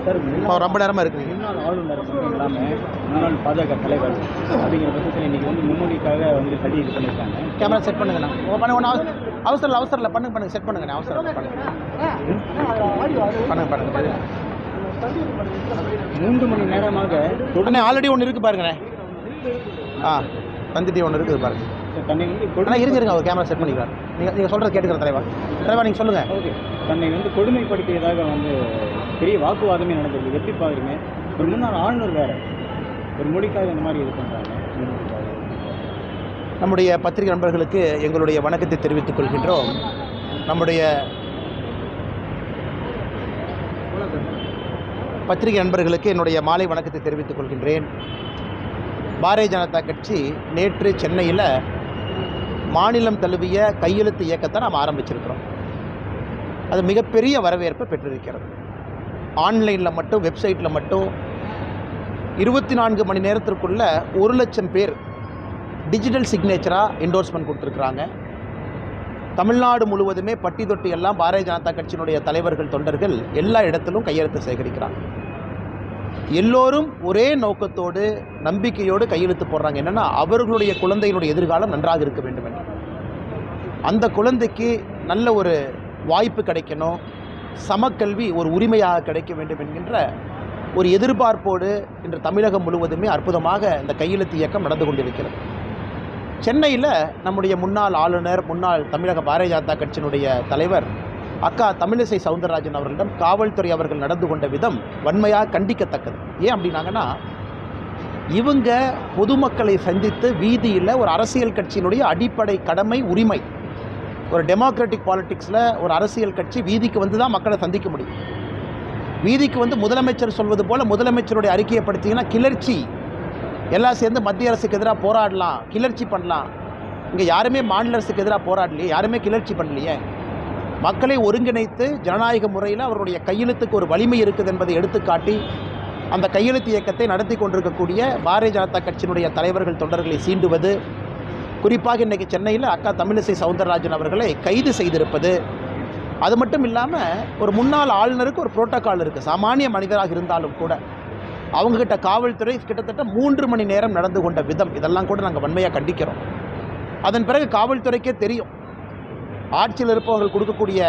Sir ரொம்ப நேரமாக இருக்குங்க. முன்னாள் ஆளுநர் மட்டும் இல்லாமல் முன்னாள் பாஜக தலைவர் அப்படிங்கிற பட்சத்தில் இன்றைக்கி வந்து முன்னோடிக்காக வந்து தள்ளி இது பண்ணியிருக்காங்க. கேமரா செட் பண்ணுங்கண்ணா. ஒன்று அவசரம் இல்லை பண்ணுங்க செட் பண்ணுங்கண்ணா. அவசரம் பண்ணுங்க 3 மணி நேரமாக உடனே ஆல்ரெடி ஒன்று இருக்குது பாருங்கண்ணே. வந்துட்டு ஒன்று இருக்குது பாருங்க. தன்னை வந்து இருங்க அவர் கேமரா செட் பண்ணிக்கிறார். நீங்கள் சொல்கிறது கேட்டுக்கிற தலைவா நீங்கள் சொல்லுங்கள். ஓகே, தன்னை வந்து கொடுமைப்படுத்தியதாக வந்து பெரிய வாக்குவாதமே நடந்திருக்கு. எப்படி பார்க்குறீங்க? ஒரு முன்னாள் ஆளுநர் வேறு ஒரு மொழிக்காக இந்த மாதிரி இது பண்ணுறாங்க. நம்முடைய பத்திரிகை நண்பர்களுக்கு எங்களுடைய வணக்கத்தை தெரிவித்துக் கொள்கின்றோம். நம்முடைய பத்திரிகை நண்பர்களுக்கு என்னுடைய மாலை வணக்கத்தை தெரிவித்துக் கொள்கின்றேன். பாரதிய ஜனதா கட்சி நேற்று சென்னையில் மாநிலம் தழுவிய கையெழுத்து இயக்கத்தை நாம் ஆரம்பிச்சிருக்கிறோம். அது மிகப்பெரிய வரவேற்பை பெற்றிருக்கிறது. ஆன்லைனில் மட்டும் வெப்சைட்டில் மட்டும் 24 மணி நேரத்திற்குள்ள 1 லட்சம் பேர் டிஜிட்டல் சிக்னேச்சராக என்டோர்ஸ்மெண்ட் கொடுத்துருக்குறாங்க. தமிழ்நாடு முழுவதுமே பட்டி தொட்டி எல்லாம் பாரதிய ஜனதா கட்சியினுடைய தலைவர்கள் தொண்டர்கள் எல்லா இடத்திலும் கையெழுத்து சேகரிக்கிறாங்க. எல்லோரும் ஒரே நோக்கத்தோடு நம்பிக்கையோடு கையெழுத்து போடுறாங்க. என்னென்னா அவர்களுடைய குழந்தையினுடைய எதிர்காலம் நன்றாக இருக்க வேண்டும் என்று, அந்த குழந்தைக்கு நல்ல ஒரு வாய்ப்பு கிடைக்கணும், சமக்கல்வி ஒரு உரிமையாக கிடைக்க வேண்டும் என்கின்ற ஒரு எதிர்பார்ப்போடு இன்று தமிழகம் முழுவதுமே அற்புதமாக இந்த கையெழுத்து இயக்கம் நடந்து கொண்டிருக்கிறது. சென்னையில் நம்முடைய முன்னாள் ஆளுநர், முன்னாள் தமிழக பாரதிய ஜனதா கட்சியினுடைய தலைவர் அக்கா தமிழிசை சவுந்தரராஜன் அவர்களிடம் காவல்துறை அவர்கள் நடந்து கொண்ட விதம் வன்மையாக கண்டிக்கத்தக்கது. ஏன் அப்படின்னாங்கன்னா, இவங்க பொதுமக்களை சந்தித்து வீதியில் ஒரு அரசியல் கட்சியினுடைய அடிப்படை கடமை உரிமை, ஒரு டெமோக்ராட்டிக் பாலிட்டிக்ஸில் ஒரு அரசியல் கட்சி வீதிக்கு வந்து தான் மக்களை சந்திக்க முடியும். வீதிக்கு வந்து முதலமைச்சர் சொல்வது போல் முதலமைச்சருடைய அறிக்கையை படுத்திங்கன்னா கிளர்ச்சி, எல்லாம் சேர்ந்து மத்திய அரசுக்கு எதிராக போராடலாம், கிளர்ச்சி பண்ணலாம். இங்கே யாருமே மாநில அரசுக்கு எதிராக போராடலையே, யாருமே கிளர்ச்சி பண்ணலையே. மக்களை ஒருங்கிணைத்து ஜனநாயக முறையில் அவருடைய கையெழுத்துக்கு ஒரு வலிமை இருக்குது என்பதை எடுத்துக்காட்டி அந்த கையெழுத்து இயக்கத்தை நடத்தி கொண்டிருக்கக்கூடிய பாரதிய ஜனதா கட்சியினுடைய தலைவர்கள் தொண்டர்களை சீண்டுவது, குறிப்பாக இன்றைக்கி சென்னையில் அக்கா தமிழிசை சவுந்தரராஜன் அவர்களை கைது செய்திருப்பது, அது மட்டும் இல்லாமல் ஒரு முன்னாள் ஆளுநருக்கு ஒரு புரோட்டோக்கால் இருக்குது. சாமானிய மனிதராக இருந்தாலும் கூட அவங்கக்கிட்ட காவல்துறை கிட்டத்தட்ட 3 மணி நேரம் நடந்து கொண்ட விதம், இதெல்லாம் கூட நாங்கள் வன்மையாக கண்டிக்கிறோம். அதன் பிறகு காவல்துறைக்கே தெரியும் ஆட்சியில் இருப்பவர்கள் கொடுக்கக்கூடிய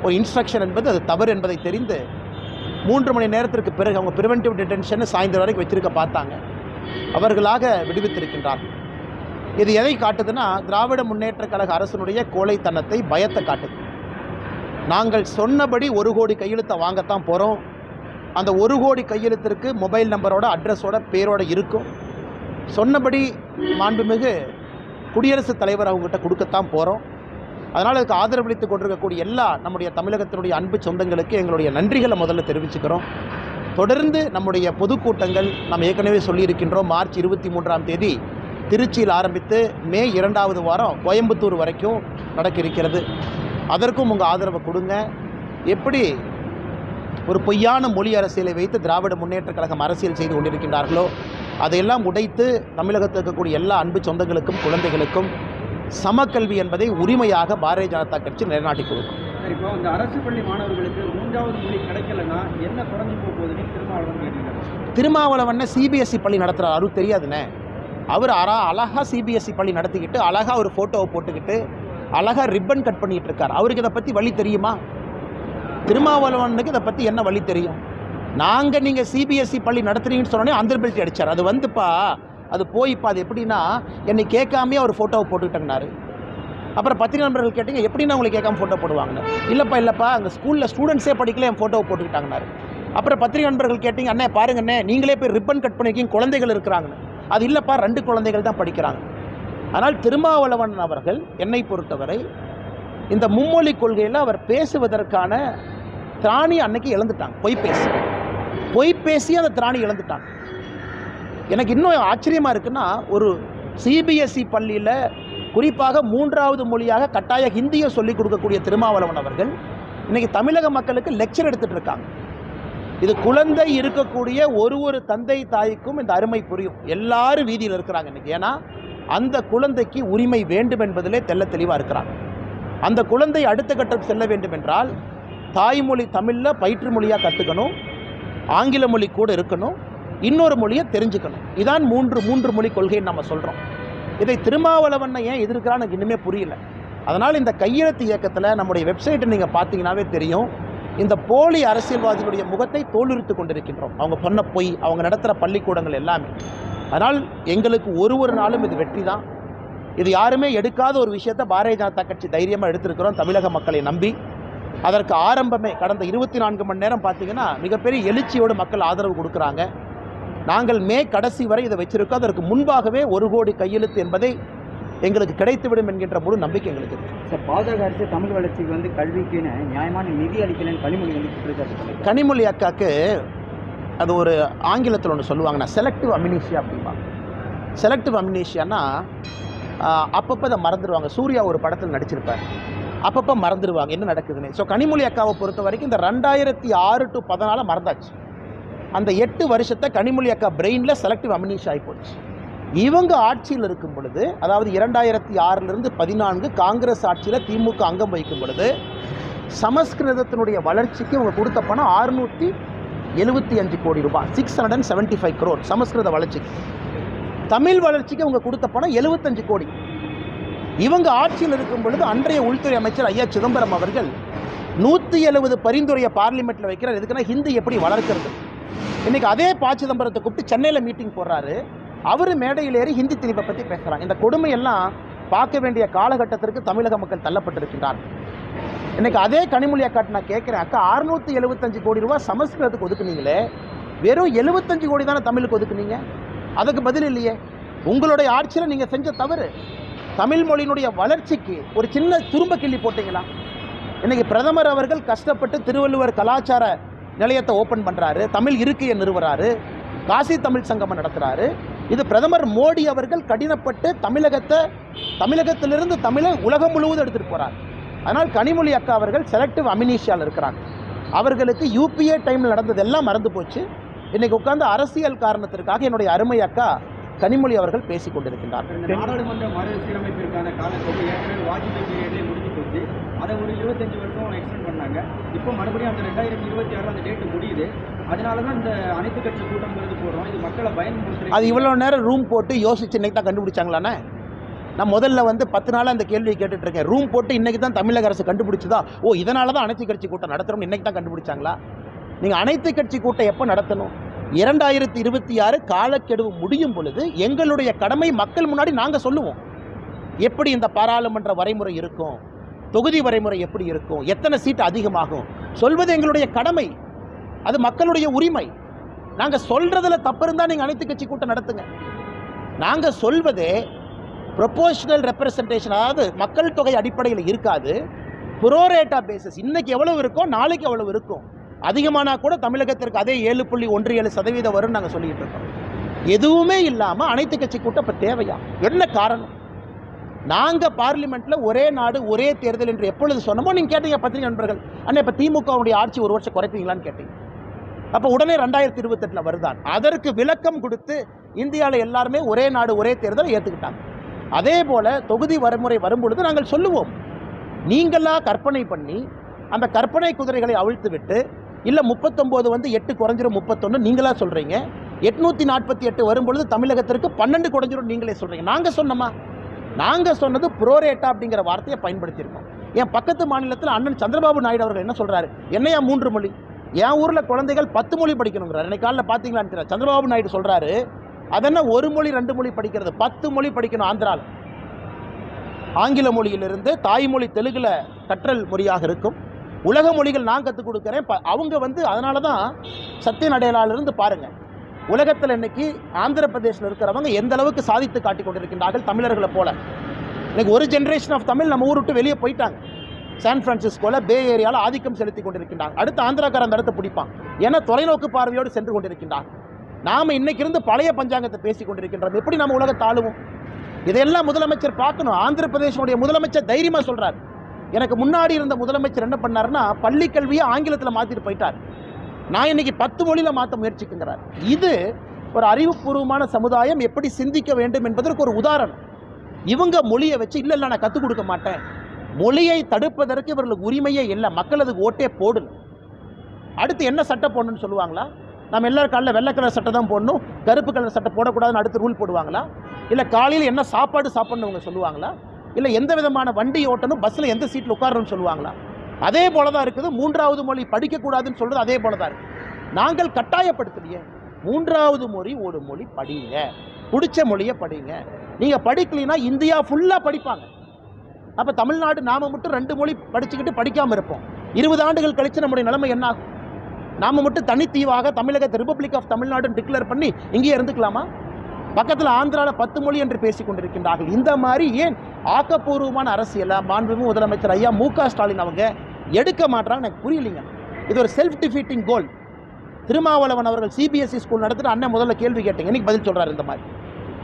ஒரு இன்ஸ்ட்ரக்ஷன் என்பது அது தவறு என்பதை தெரிந்து 3 மணி நேரத்திற்கு பிறகு அவங்க ப்ரிவென்டிவ் டிடென்ஷன் சாயந்தரம் வரைக்கும் வச்சிருக்க பார்த்தாங்க. அவர்களாக விடுவித்திருக்கின்றார்கள். இது எதை காட்டுதுன்னா, திராவிட முன்னேற்ற கழக அரசினுடைய கோழைத்தனத்தை, பயத்தை காட்டுது. நாங்கள் சொன்னபடி 1 கோடி கையெழுத்தை வாங்கத்தான் போகிறோம். அந்த 1 கோடி கையெழுத்திற்கு மொபைல் நம்பரோட, அட்ரஸோட, பேரோட இருக்கும். சொன்னபடி மாண்புமிகு குடியரசுத் தலைவர் அவங்ககிட்ட கொடுக்கத்தான் போகிறோம். அதனால் அதுக்கு ஆதரவளித்து கொண்டிருக்கக்கூடிய எல்லா நம்முடைய தமிழகத்தினுடைய அன்பு சொந்தங்களுக்கு எங்களுடைய நன்றிகளை முதல்ல தெரிவிச்சுக்கிறோம். தொடர்ந்து நம்முடைய பொதுக்கூட்டங்கள் நாம் ஏற்கனவே சொல்லியிருக்கின்றோம். மார்ச் 23ஆம் தேதி திருச்சியில் ஆரம்பித்து மே 2வது வாரம் கோயம்புத்தூர் வரைக்கும் நடக்க இருக்கிறது. அதற்கும் உங்கள் ஆதரவை கொடுங்க. எப்படி ஒரு பொய்யான மொழி அரசியலை வைத்து திராவிட முன்னேற்ற கழகம் அரசியல் செய்து கொண்டிருக்கின்றார்களோ அதையெல்லாம் உடைத்து தமிழகத்தில் இருக்கக்கூடிய எல்லா அன்பு சொந்தங்களுக்கும் குழந்தைகளுக்கும் சமக்கல்வி என்பதை உரிமையாக பாரதிய ஜனதா கட்சி நிலைநாட்டி கொடுக்கும். இப்போ இந்த அரசு பள்ளி மாணவர்களுக்கு 3வது மொழி கிடைக்கலன்னா என்ன குறைஞ்சி போகுதுன்னு திருமாவளவன் கேட்டீங்க. திருமாவளவன் சிபிஎஸ்சி பள்ளி நடத்துகிறார், அவருக்கு தெரியாதுண்ணே. அவர் அழகாக சிபிஎஸ்சி பள்ளி நடத்திக்கிட்டு அழகாக ஒரு ஃபோட்டோவை போட்டுக்கிட்டு அழகாக ரிப்பன் கட் பண்ணிகிட்டு இருக்கார். அவருக்கு இதை பற்றி வழி தெரியுமா? திருமாவளவனுக்கு இதை பற்றி என்ன வழி தெரியும்? நாங்கள் நீங்கள் சிபிஎஸ்சி பள்ளி நடத்துறீங்கன்னு சொன்னோன்னே அந்தர்பெல்ட்டி அடித்தார். அது வந்துப்பா, அது போய்ப்பா. அது எப்படின்னா, என்னை கேட்காமே அவர் ஃபோட்டோவை போட்டுக்கிட்டேங்கனாரு. அப்புறம் பத்திரிகை நண்பர்கள் கேட்டீங்க, எப்படின்னா உங்களுக்கு கேட்காம ஃபோட்டோ போடுவாங்கன்னு. இல்லைப்பா அங்கே ஸ்கூலில் ஸ்டூடெண்ட்ஸே படிக்கல, என் ஃபோட்டோவை போட்டுக்கிட்டாங்கனாரு. அப்புறம் பத்திரிகை நண்பர்கள் கேட்டீங்க, அண்ணே பாருங்கண்ணே நீங்களே போய் ரிப்பன் கட் பண்ணிக்கிங்க, குழந்தைகள் இருக்கிறாங்கன்னு. அது இல்லைப்பா, 2 குழந்தைகள் தான் படிக்கிறாங்க. ஆனால் திருமாவளவன் அவர்கள் என்னை பொறுத்தவரை இந்த மும்மொழி கொள்கையில் அவர் பேசுவதற்கான திராணி அன்னைக்கு இழந்துட்டாங்க. பொய் பேசி அந்த திராணி இழந்துட்டாங்க. எனக்கு இன்னும் ஆச்சரியமாக இருக்குன்னா, ஒரு சிபிஎஸ்சி பள்ளியில் குறிப்பாக 3வது மொழியாக கட்டாய ஹிந்தியை சொல்லிக் கொடுக்கக்கூடிய திருமாவளவன் அவர்கள் இன்றைக்கி தமிழக மக்களுக்கு லெக்சர் எடுத்துகிட்டு இருக்காங்க. இது குழந்தை இருக்கக்கூடிய ஒரு தந்தை தாய்க்கும் இந்த அருமை புரியும். எல்லாரும் வீதியில் இருக்கிறாங்க இன்றைக்கி. ஏன்னா அந்த குழந்தைக்கு உரிமை வேண்டும் என்பதிலே தெளிவாக இருக்கிறாங்க. அந்த குழந்தை அடுத்த கட்டம் செல்ல வேண்டும் என்றால் தாய்மொழி தமிழில் பயிற்று மொழியாக கற்றுக்கணும். ஆங்கில மொழி கூட இருக்கணும், இன்னொரு மொழியை தெரிஞ்சுக்கணும். இதான் மூன்று மொழி கொள்கைன்னு நம்ம சொல்கிறோம். இதை திருமாவளவனை ஏன் எதிர்க்கிறான்னு எனக்கு இன்னுமே புரியல. அதனால் இந்த கையெழுத்து இயக்கத்தில் நம்முடைய வெப்சைட்டை நீங்கள் பார்த்தீங்கன்னாவே தெரியும், இந்த போலி அரசியல்வாதிகளுடைய முகத்தை தோலுரித்து கொண்டிருக்கின்றோம். அவங்க சொன்ன பொய், அவங்க நடத்துகிற பள்ளிக்கூடங்கள் எல்லாமே. அதனால் எங்களுக்கு ஒரு நாளும் இது வெற்றி தான். இது யாருமே எடுக்காத ஒரு விஷயத்தை பாரதிய ஜனதா கட்சி தைரியமாக எடுத்திருக்கிறோம், தமிழக மக்களை நம்பி. அதற்கு ஆரம்பமே கடந்த 24 மணி நேரம் பார்த்தீங்கன்னா மிகப்பெரிய எழுச்சியோடு மக்கள் ஆதரவு கொடுக்குறாங்க. நாங்கள் மே கடைசி வரை இதை வச்சிருக்கோம். அதற்கு முன்பாகவே 1 கோடி கையெழுத்து என்பதை எங்களுக்கு கிடைத்துவிடும் என்கின்ற முழு நம்பிக்கை எங்களுக்கு இருக்குது. சார், பாஜக அரசு தமிழ் வளர்ச்சிக்கு வந்து கல்விக்குன்னு நியாயமான நிதி அளிக்கலன்னு கனிமொழி வந்து குற்றச்சாட்டு. கனிமொழி அக்காவுக்கு அது ஒரு ஆங்கிலத்தில் ஒன்று சொல்லுவாங்கன்னா செலக்டிவ் அம்னீஷியா அப்படிம்பாங்க. செலக்டிவ் அம்னீஷியானா அப்பப்போ அதை மறந்துடுவாங்க. சூர்யா ஒரு படத்தில் நடிச்சிருப்பார், அப்பப்போ மறந்துடுவாங்க என்ன நடக்குதுன்னு. ஸோ கனிமொழி அக்காவை பொறுத்த வரைக்கும் இந்த 2006 to 2014 மறந்தாச்சு. அந்த 8 வருஷத்தை கனிமொழி அக்கா பிரெயினில் செலக்டிவ் அம்னீஷியா ஆகி போச்சு. இவங்க ஆட்சியில் இருக்கும் பொழுது, அதாவது 2006 to 2014 காங்கிரஸ் ஆட்சியில் திமுக அங்கம் வைக்கும் பொழுது சமஸ்கிருதத்தினுடைய வளர்ச்சிக்கு இவங்க கொடுத்த பணம் 675 கோடி ரூபாய், 675 crore சமஸ்கிருத வளர்ச்சிக்கு. தமிழ் வளர்ச்சிக்கு அவங்க கொடுத்த பணம் 75 கோடி. இவங்க ஆட்சியில் இருக்கும் பொழுது அன்றைய உள்துறை அமைச்சர் ஐயா சிதம்பரம் அவர்கள் 170 பரிந்துரையை பார்லிமெண்ட்டில் வைக்கிறார். எதுக்குன்னா ஹிந்தி எப்படி வளர்க்கிறது. இன்றைக்கி அதே ப. சிதம்பரத்தை கூப்பிட்டு சென்னையில் மீட்டிங் போடுறாரு. அவர் மேடையில் ஏறி ஹிந்தி திணிப்பை பற்றி பேசுகிறாங்க. இந்த கொடுமையெல்லாம் பார்க்க வேண்டிய காலகட்டத்திற்கு தமிழக மக்கள் தள்ளப்பட்டிருக்கின்றார். இன்றைக்கி அதே கனிமொழி அக்காட்டு நான் கேட்குறேன், அக்கா 675 கோடி ரூபா சமஸ்கிருதத்துக்கு ஒதுக்குனீங்களே, வெறும் 75 கோடி தானே தமிழுக்கு ஒதுக்குனீங்க, அதுக்கு பதில் இல்லையே. உங்களுடைய ஆட்சியில் நீங்கள் செஞ்ச தவறு. தமிழ் மொழியினுடைய வளர்ச்சிக்கு ஒரு சின்ன துரும்ப கிள்ளி போட்டிங்களா? இன்றைக்கி பிரதமர் அவர்கள் கஷ்டப்பட்டு திருவள்ளுவர் கலாச்சார நிலையத்தை ஓப்பன் பண்ணுறாரு, தமிழ் இருக்கையை நிறுவுறாரு, காசி தமிழ் சங்கமம் நடத்துகிறாரு. இது பிரதமர் மோடி அவர்கள் கடினப்பட்டு தமிழகத்திலிருந்து தமிழை உலகம் முழுவதும் எடுத்துகிட்டு போகிறார். அதனால் கனிமொழி அக்கா அவர்கள் செலக்டிவ் அம்னீஷியாவில் இருக்கிறாங்க. அவர்களுக்கு யூபிஏ டைமில் நடந்ததெல்லாம் மறந்து போச்சு. இன்றைக்கி உட்கார்ந்து அரசியல் காரணத்திற்காக என்னுடைய அருமை அக்கா கனிமொழி அவர்கள் பேசிக் கொண்டிருக்கின்றார். நாடாளுமன்ற மறுசீரமைப்பிற்கான காலத்தொகை ஏற்கனவே வாஜ்பாய் பீரியட்லேயே முடிஞ்சு போச்சு. அதை ஒரு 25 வருஷம் எக்ஸ்டெண்ட் பண்ணாங்க. இப்போ மறுபடியும் அந்த 2026 அந்த டேட்டு முடியுது. அதனால தான் இந்த அனைத்து கட்சி கூட்டங்கிறது போகிறோம். இது மக்களை பயன்படுத்துறது. அது இவ்வளோ நேரம் ரூம் போட்டு யோசிச்சு இன்றைக்கி தான் கண்டுபிடிச்சாங்களாண்ணே? நான் முதல்ல 10 நாளாக அந்த கேள்வியை கேட்டுட்ருக்கேன். ரூம் போட்டு இன்றைக்கி தான் தமிழக அரசு கண்டுபிடிச்சதா? ஓ, இதனால தான் அனைத்து கட்சி கூட்டம் நடத்துகிறோம் இன்றைக்கி தான் கண்டுபிடிச்சாங்களா? நீங்கள் அனைத்து கட்சி கூட்டம் எப்போ நடத்தணும்? 2026 காலக்கெடுவு முடியும் பொழுது எங்களுடைய கடமை மக்கள் முன்னாடி நாங்கள் சொல்லுவோம். எப்படி இந்த பாராளுமன்ற வரைமுறை இருக்கும், தொகுதி வரைமுறை எப்படி இருக்கும், எத்தனை சீட் அதிகமாகும் சொல்வது எங்களுடைய கடமை. அது மக்களுடைய உரிமை. நாங்கள் சொல்கிறதுல தப்பு இருந்தால் நீங்கள் அனைத்து கட்சி கூட்டம் நடத்துங்க. நாங்கள் சொல்வதே ப்ரொபோஷனல் ரெப்ரசன்டேஷன், அதாவது மக்கள் தொகை அடிப்படையில் இருக்காது, ப்ரோரேட்டா பேசிஸ். இன்னைக்கு எவ்வளவு இருக்கும், நாளைக்கு எவ்வளவு இருக்கும். அதிகமானா கூட தமிழகத்திற்கு அதே 7.17% வரும் நாங்கள் சொல்லிக்கிட்டு இருக்கோம். எதுவுமே இல்லாமல் அனைத்து கட்சி கூட்டம் இப்போ தேவையா? என்ன காரணம்? நாங்கள் பார்லிமெண்ட்டில் ஒரே நாடு ஒரே தேர்தல் என்று எப்பொழுது சொன்னமோ நீங்கள் கேட்டீங்க பத்திரிகை நண்பர்கள், அண்ணா இப்போ திமுகவுடைய ஆட்சி 1 வருஷம் குறைப்பீங்களான்னு கேட்டீங்க. அப்போ உடனே 2028 வருதான். அதற்கு விளக்கம் கொடுத்து இந்தியாவில் எல்லாருமே ஒரே நாடு ஒரே தேர்தலை ஏற்றுக்கிட்டாங்க. அதே போல் தொகுதி வரைமுறை வரும்பொழுது நாங்கள் சொல்லுவோம். நீங்களாக கற்பனை பண்ணி அந்த கற்பனை குதிரைகளை அவிழ்த்து விட்டு, இல்லை 39 8 குறைஞ்சிரும் 31 நீங்களாக சொல்கிறீங்க. 848 வரும்பொழுது தமிழகத்திற்கு 12 குறைஞ்சிரும் நீங்களே சொல்கிறீங்க. நாங்கள் சொன்னோமா? நாங்கள் சொன்னது ப்ரோரேட்டா அப்படிங்கிற வார்த்தையை பயன்படுத்தியிருக்கோம். என் பக்கத்து மாநிலத்தில் அண்ணன் சந்திரபாபு நாயுடு அவர்கள் என்ன சொல்கிறாரு, என்னையா 3 மொழி, என் ஊரில் குழந்தைகள் 10 மொழி படிக்கணுங்கிறார். இன்னைக்கு காலையில் பார்த்தீங்களான்னு சந்திரபாபு நாயுடு சொல்கிறாரு, அதென்ன 1 மொழி 2 மொழி படிக்கிறது, 10 மொழி படிக்கணும். ஆந்திராவில் ஆங்கில மொழியிலிருந்து தாய்மொழி தெலுங்கில் கற்றல் மொழியாக இருக்கும். உலக மொழிகள் நான் கற்றுக் கொடுக்குறேன். அவங்க அதனால தான் சத்திய நடையிலிருந்து பாருங்கள், உலகத்தில் இன்னைக்கு ஆந்திர பிரதேசில் இருக்கிறவங்க எந்த அளவுக்கு சாதித்து காட்டி கொண்டிருக்கின்றார்கள் தமிழர்களை போல. இன்னைக்கு ஒரு ஜென்ரேஷன் ஆஃப் தமிழ் நம்ம ஊர் விட்டு வெளியே போயிட்டாங்க. சான் பிரான்சிஸ்கோவில் பே ஏரியாவில் ஆதிக்கம் செலுத்தி கொண்டிருக்கின்றாங்க. அடுத்து ஆந்திராக்காரன் அந்த இடத்தை பிடிப்பான். ஏன்னா தொலைநோக்கு பார்வையோடு சென்று கொண்டிருக்கின்றார். நாம் இன்னைக்கு இருந்து பழைய பஞ்சாங்கத்தை பேசி கொண்டிருக்கின்றோம். எப்படி நம்ம உலகத்தை ஆளுவோம்? இதையெல்லாம் முதலமைச்சர் பார்க்கணும். ஆந்திர பிரதேசனுடைய முதலமைச்சர் தைரியமாக சொல்கிறார். எனக்கு முன்னாடி இருந்த முதலமைச்சர் என்ன பண்ணாருன்னா, பள்ளி கல்வியை ஆங்கிலத்தில் மாற்றிட்டு போயிட்டார். நான் இன்னைக்கு 10 மொழியில் மாற்ற முயற்சிக்குங்கிறார். இது ஒரு அறிவுபூர்வமான சமுதாயம் எப்படி சிந்திக்க வேண்டும் என்பதற்கு ஒரு உதாரணம். இவங்க மொழியை வச்சு இல்லை நான் கற்றுக் கொடுக்க மாட்டேன், மொழியை தடுப்பதற்கு இவர்களுக்கு உரிமையே இல்லை, மக்கள் அதுக்கு ஓட்டே போடணும். அடுத்து என்ன சட்டம் போடணும்னு சொல்லுவாங்களா? நம்ம எல்லாரும் காலையில் வெள்ளை கலர் சட்டை தான் போடணும், கருப்பு கலர் சட்டை போடக்கூடாதுன்னு அடுத்து ரூல் போடுவாங்களா? இல்லை காலையில் என்ன சாப்பாடு சாப்பிட்ணும் அவங்க சொல்லுவாங்களா? இல்லை எந்த விதமான வண்டி ஓட்டணும், பஸ்ஸில் எந்த சீட்டில் உட்காரணும்னு சொல்லுவாங்களா? அதே போல தான் இருக்குது. மூன்றாவது மொழி படிக்கக்கூடாதுன்னு சொல்கிறது அதே போல தான் இருக்குது. நாங்கள் கட்டாயப்படுத்தலையே. மூன்றாவது மொழி ஒரு மொழி படிங்க, பிடிச்ச மொழியை படிங்க. நீங்கள் படிக்கலைன்னா இந்தியா ஃபுல்லாக படிப்பாங்க. அப்போ தமிழ்நாடு நாம மட்டும் 2 மொழி படிச்சுக்கிட்டு படிக்காமல் இருப்போம். 20 ஆண்டுகள் கழித்து நம்முடைய நிலைமை என்ன ஆகும்? நாம் மட்டும் தனித்தீவாக தமிழகத்தை ரிப்பப்ளிக் ஆஃப் தமிழ்நாடுன்னு டிக்ளேர் பண்ணி இங்கேயே இருந்துக்கலாமா? பக்கத்தில் ஆந்திராவில் 10 மொழி என்று பேசிக் கொண்டிருக்கின்றார்கள். இந்த மாதிரி ஏன் ஆக்கப்பூர்வமான அரசியலை மாண்புமிகு முதலமைச்சர் ஐயா மு.க. ஸ்டாலின் அவங்க எடுக்க மாட்டாங்க? எனக்கு புரியலைங்க. இது ஒரு செல்ஃப் டிஃபீட்டிங் கோல். திருமாவளவன் அவர்கள் சிபிஎஸ்இ ஸ்கூல் நடத்திட்டு அண்ணன் முதல்ல கேள்வி கேட்டீங்க, இன்னைக்கு பதில் சொல்கிறார். இந்த மாதிரி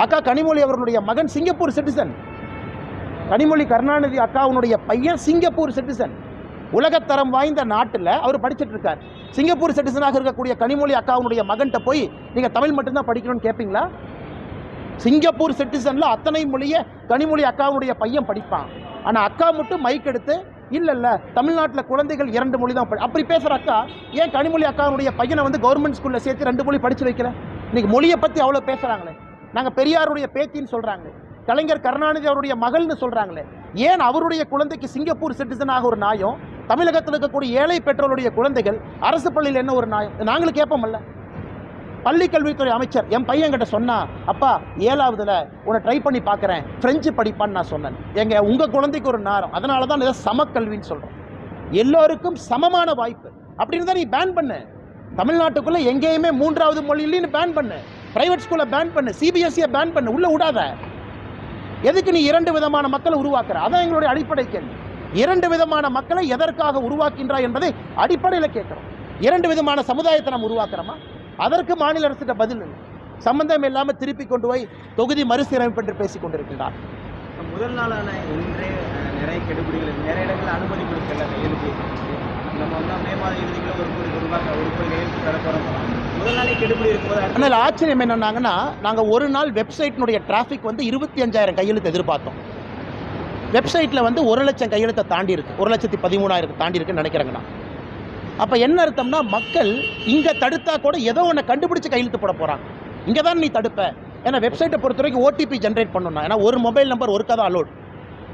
அக்கா கனிமொழி அவர்களுடைய மகன் சிங்கப்பூர் சிட்டிசன், கனிமொழி கருணாநிதி அக்காவுடைய பையன் சிங்கப்பூர் சிட்டிசன். உலகத்தரம் வாய்ந்த நாட்டில் அவர் படிச்சுட்டு இருக்கார். சிங்கப்பூர் சிட்டிசனாக இருக்கக்கூடிய கனிமொழி அக்காவுடைய மகன்கிட்ட போய் நீங்கள் தமிழ் மட்டும்தான் படிக்கணும்னு கேட்பீங்களா? சிங்கப்பூர் சிட்டிசனில் அத்தனை மொழியை கனிமொழி அக்காவுடைய பையன் படிப்பான். ஆனால் அக்கா மட்டும் மைக் எடுத்து இல்லை தமிழ்நாட்டில் குழந்தைகள் 2 மொழி தான் அப்படி பேசுகிற அக்கா ஏன் கனிமொழி அக்காவுடைய பையனை வந்து கவர்மெண்ட் ஸ்கூலில் சேர்த்து 2 மொழி படித்து வைக்கல? இன்னைக்கு மொழியை பற்றி அவ்வளோ பேசுகிறாங்களே. நாங்கள் பெரியாருடைய பேத்தின்னு சொல்கிறாங்க, கலைஞர் கருணாநிதி அவருடைய மகள்னு சொல்கிறாங்களே. ஏன் அவருடைய குழந்தைக்கு சிங்கப்பூர் சிட்டிசனாக ஒரு நியாயம், தமிழகத்தில் இருக்கக்கூடிய ஏழை பெற்றோருடைய குழந்தைகள் அரசு பள்ளியில் என்ன ஒரு நியாயம்? நாங்களும் கேட்போம்ல. பள்ளி கல்வித்துறை அமைச்சர் என் பையன் கிட்ட சொன்னா, அப்பா 7ஆவதுல உன்னை ட்ரை பண்ணி பார்க்குறேன், ஃப்ரெஞ்சு படிப்பான்னு நான் சொன்னேன். உங்கள் குழந்தைக்கு ஒரு நேரம், அதனால தான் இதை சமக்கல்வின்னு சொல்கிறோம். எல்லோருக்கும் சமமான வாய்ப்பு அப்படின்னு தான் நீ பேன் பண்ணு. தமிழ்நாட்டுக்குள்ளே எங்கேயுமே 3வது மொழி இல்லைன்னு பேன் பண்ணு. பிரைவேட் ஸ்கூலை பேன் பண்ணு, சிபிஎஸ்சியை பேன் பண்ணு, உள்ளே விடாத. எதுக்கு நீ 2 விதமான மக்களை உருவாக்குற? அதான் எங்களுடைய அடிப்படை கேள்வி. 2 விதமான மக்களை எதற்காக உருவாக்கின்றாய் என்பதை அடிப்படையில் கேட்குறோம். 2 விதமான சமுதாயத்தை நாம் உருவாக்குறோமா? அதற்கு மாநில அரசிட்ட பதில் இல்லை. சம்பந்தம் இல்லாமல் திருப்பி கொண்டு போய் தொகுதி மறுசீரமைப்பு என்று பேசிக் கொண்டிருக்கிறார். முதல் நாளான இன்றே நிறைய கெடுபிடிகள் நிறைய இடங்களில் அனுமதி கொடுக்கல கையெழுத்து. நம்ம வந்து மே மாத இறுதிக்குள்ள ஒரு கோடி கையெழுத்து தர போகிறோம். முதல் நாளே கெடுபிடி இருக்கும்போது அதனால் ஆச்சரியம் என்னன்னாங்கன்னா, நாங்கள் ஒரு நாள் வெப்சைட்டினுடைய டிராஃபிக் வந்து 25,000 கையெழுத்து எதிர்பார்த்தோம். வெப்சைட்டில் வந்து 1,00,000 கையெழுத்தை தாண்டி இருக்கு, 1,13,000 தாண்டி இருக்குன்னு நினைக்கிறேங்கண்ணா. அப்போ என்ன அர்த்தம்னா, மக்கள் இங்கே தடுத்தா கூட ஏதோ ஒன்று கண்டுபிடிச்சு கையெழுத்து போட போகிறாங்க. இங்கே தான் நீ தடுப்ப. ஏன்னா வெப்சைட்டை பொறுத்த வரைக்கும் ஓடிபி ஜென்ரேட் பண்ணணும். ஏன்னா ஒரு மொபைல் நம்பர் ஒருக்கா தான் அலோட்.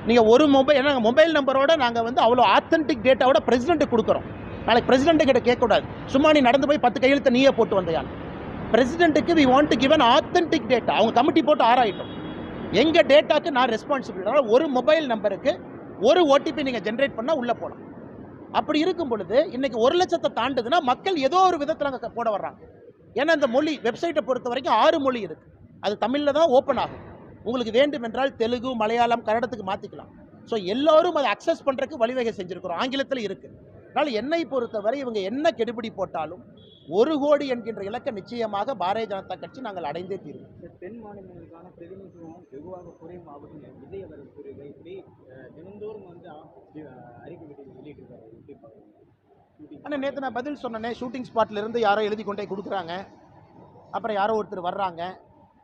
நீங்கள் ஒரு மொபைல், ஏன்னா மொபைல் நம்பரோட நாங்கள் வந்து அவ்வளோ ஆத்தென்டிக் டேட்டாவோட பிரசிடென்ட்டுக்கு கொடுக்குறோம். நாளைக்கு பிரசிடென்ட்டு கிட்ட கேட்கக்கூடாது, சும்மா நீ நடந்து போய் 10 கையெழுத்தை நீயே போட்டு வந்தையான். பிரசிடென்ட்டுக்கு we want to give an authentic data. அவங்க கமிட்டி போட்டு ஆராயிட்டோம். எங்கள் டேட்டாக்கு நான் ரெஸ்பான்சிபிலிட்டி. அதனால் ஒரு மொபைல் நம்பருக்கு ஒரு ஓடிபி நீங்கள் ஜென்ரேட் பண்ணால் உள்ளே போகலாம். அப்படி இருக்கும் பொழுது இன்னைக்கு 1,00,000 தாண்டுதுன்னா மக்கள் ஏதோ ஒரு விதத்தில் அங்கே போட வர்றாங்க. ஏன்னா அந்த மொழி வெப்சைட்டை பொறுத்த வரைக்கும் 6 மொழி இருக்குது. அது தமிழில் தான் ஓப்பன் ஆகும். உங்களுக்கு வேண்டும் என்றால் தெலுங்கு, மலையாளம், கன்னடத்துக்கு மாற்றிக்கலாம். ஸோ எல்லோரும் அதை அக்சஸ் பண்ணுறதுக்கு வழிவகை செஞ்சுருக்கிறோம். ஆங்கிலத்தில் இருக்குது. அதனால் என்னை பொறுத்தவரை இவங்க என்ன கெடுபிடி போட்டாலும் 1 கோடி என்கின்ற இலக்கை நிச்சயமாக பாரதிய ஜனதா கட்சி நாங்கள் அடைந்தே தீர்வோம். தென் மாநிலங்களுக்கான பிரதிநிதித்துவம் வெகுவாக குறையும் ஆகுதுங்க. விஜய் அவர்கள் கூறுகள் இப்படி தினந்தோறும் வந்து அறிக்கை வெளியிட்டிருக்காரு. ஆனால் நேற்று நான் பதில் சொன்னேனே, ஷூட்டிங் ஸ்பாட்லேருந்து யாரோ எழுதி கொண்டே கொடுக்குறாங்க, அப்புறம் யாரோ ஒருத்தர் வர்றாங்க,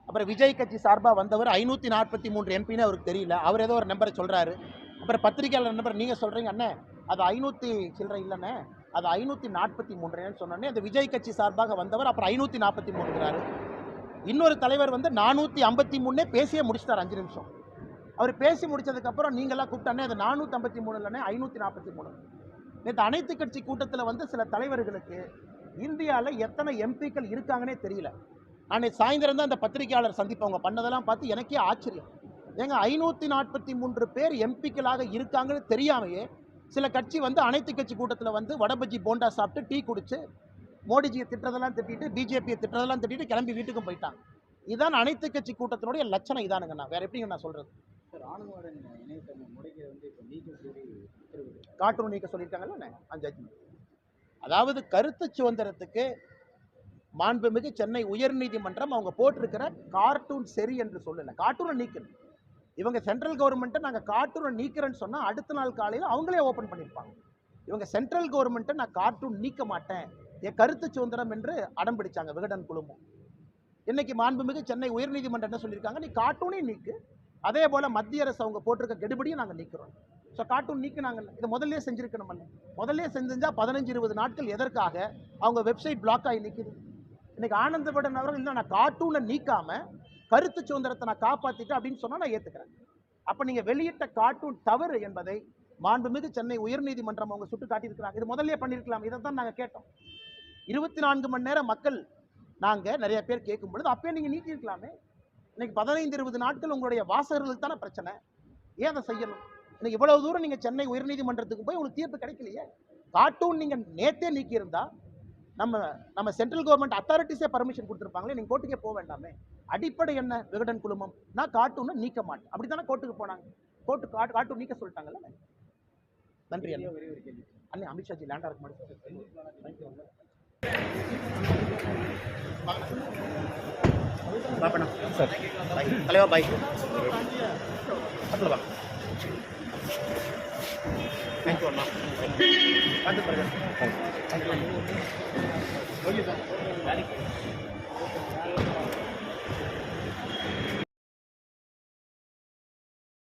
அப்புறம் விஜய் கட்சி சார்பாக வந்தவர் 543 எம்பின்னு அவருக்கு தெரியல, அவர் ஏதோ ஒரு நம்பரை சொல்கிறாரு. அப்புறம் பத்திரிகையாளர் நம்பர் நீங்கள் சொல்கிறீங்க அண்ணே அது 500 சில்லறை இல்லைண்ணே, அது 543 சொன்னோன்னே அந்த விஜய் கட்சி சார்பாக வந்தவர் அப்புறம் 543. இன்னொரு தலைவர் வந்து 453 பேசியே முடிச்சிட்டார் 5 நிமிஷம். அவர் பேசி முடிச்சதுக்கப்புறம் நீங்களாம் கூப்பிட்டானே அது 453 இல்லைண்ணே 543. நேற்று அனைத்து கட்சி கூட்டத்தில் வந்து சில தலைவர்களுக்கு இந்தியாவில் எத்தனை எம்பிக்கள் இருக்காங்கன்னே தெரியல. அன்னைக்கு சாயந்தரம் தான் அந்த பத்திரிகையாளர் சந்திப்பு அவங்க பண்ணதெல்லாம் பார்த்து எனக்கே ஆச்சரியம். ஏங்க 543 பேர் எம்பிக்களாக இருக்காங்கன்னு தெரியாமையே சில கட்சி வந்து அனைத்து கட்சி கூட்டத்தில் வந்து வடபஜ்ஜி போண்டா சாப்பிட்டு டீ குடிச்சு மோடிஜியை திட்டதெல்லாம் திட்டிட்டு பிஜேபியை திட்டதெல்லாம் திட்டிட்டு கிளம்பி வீட்டுக்கும் போயிட்டாங்க. இதான் அனைத்து கட்சி கூட்டத்தினுடைய லட்சணம் இதானுங்கண்ணா. வேற எப்படிங்க நான் சொல்றது? கார்ட்டூன் நீக்க சொல்லியிருக்காங்கல்ல ஜட்ஜ்மெண்ட். அதாவது கருத்து சுதந்திரத்துக்கு மாண்புமிகு சென்னை உயர்நீதிமன்றம் அவங்க போட்டிருக்கிற கார்ட்டூன் சரி என்று சொல்லலை, கார்ட்டூனை நீக்கணும். இவங்க சென்ட்ரல் கவர்மெண்ட்டை நாங்கள் கார்ட்டூனை நீக்கிறேன்னு சொன்னால் அடுத்த நாள் காலையில் அவங்களே ஓப்பன் பண்ணியிருப்பாங்க. இவங்க சென்ட்ரல் கவர்மெண்ட்டை நான் கார்ட்டூன் நீக்க மாட்டேன், என் கருத்து சுதந்திரம் என்று அடம் பிடிச்சாங்க விகடன் குழுமம். இன்னைக்கு மாண்புமிகு சென்னை உயர்நீதிமன்றம் என்ன சொல்லியிருக்காங்க, நீ கார்ட்டூனையும் நீக்கு, அதே போல் மத்திய அரசு அவங்க போட்டிருக்க கெடுபடியும் நாங்கள் நீக்கிறோம். ஸோ கார்ட்டூன் நீக்கினாங்கல்ல, இதை முதல்ல செஞ்சுருக்கணுமல்ல. முதல்ல செஞ்சால் 15-20 நாட்கள் எதற்காக அவங்க வெப்சைட் பிளாக் ஆகி நிற்குது? இன்னைக்கு ஆனந்த விகடன் அவர்கள் இல்லை நான் கார்ட்டூனை நீக்காம கருத்து சுதந்திரத்தை நான் காப்பாத்திட்டேன் அப்படின்னு சொன்னா நான் ஏத்துக்கிறேன். அப்ப நீங்க வெளியிட்ட கார்ட்டூன் தவறு என்பதை மாண்புமிகு சென்னை உயர்நீதிமன்றம் அவங்க சுட்டு காட்டியிருக்கிறாங்க. இது முதல்லயே பண்ணிருக்கலாம். இதை தான் நாங்க கேட்டோம். 24 மணி நேரம் மக்கள் நாங்க நிறைய பேர் கேட்கும் பொழுது அப்பயே நீங்க நீக்கி இருக்கலாமே. இன்னைக்கு 15-20 நாட்கள் உங்களுடைய வாசகர்களுக்கு தானே பிரச்சனை. ஏன் அதை செய்யணும்? இன்னைக்கு இவ்வளவு தூரம் நீங்க சென்னை உயர்நீதிமன்றத்துக்கு போய் உங்களுக்கு தீர்ப்பு கிடைக்கலையே. கார்ட்டூன் நீங்க நேத்தே நீக்கி இருந்தா நம்ம சென்ட்ரல் கவர்மெண்ட் அத்தாரிட்டிஸே பர்மிஷன் கொடுத்துருப்பாங்களே, நீங்க கோர்ட்டுக்கே போக வேண்டாமே. அடிப்படை என்ன? விகடன் குழுமம் நான் கார்ட்டூனை நீக்க மாட்டேன் அப்படித்தானே கோர்ட்டுக்கு போனாங்க. கோர்ட்டு கார்ட்டூன் நீக்க சொல்லிட்டாங்கல்ல. நன்றி அண்ணே. அமித்ஷாஜி லேண்டா இருக்க மாட்டேன். சார் தலைவா பாய் பக்கத்தில் வா. தேங்க்யூ அண்ணா. பார்த்து பாருங்க. Okay sir.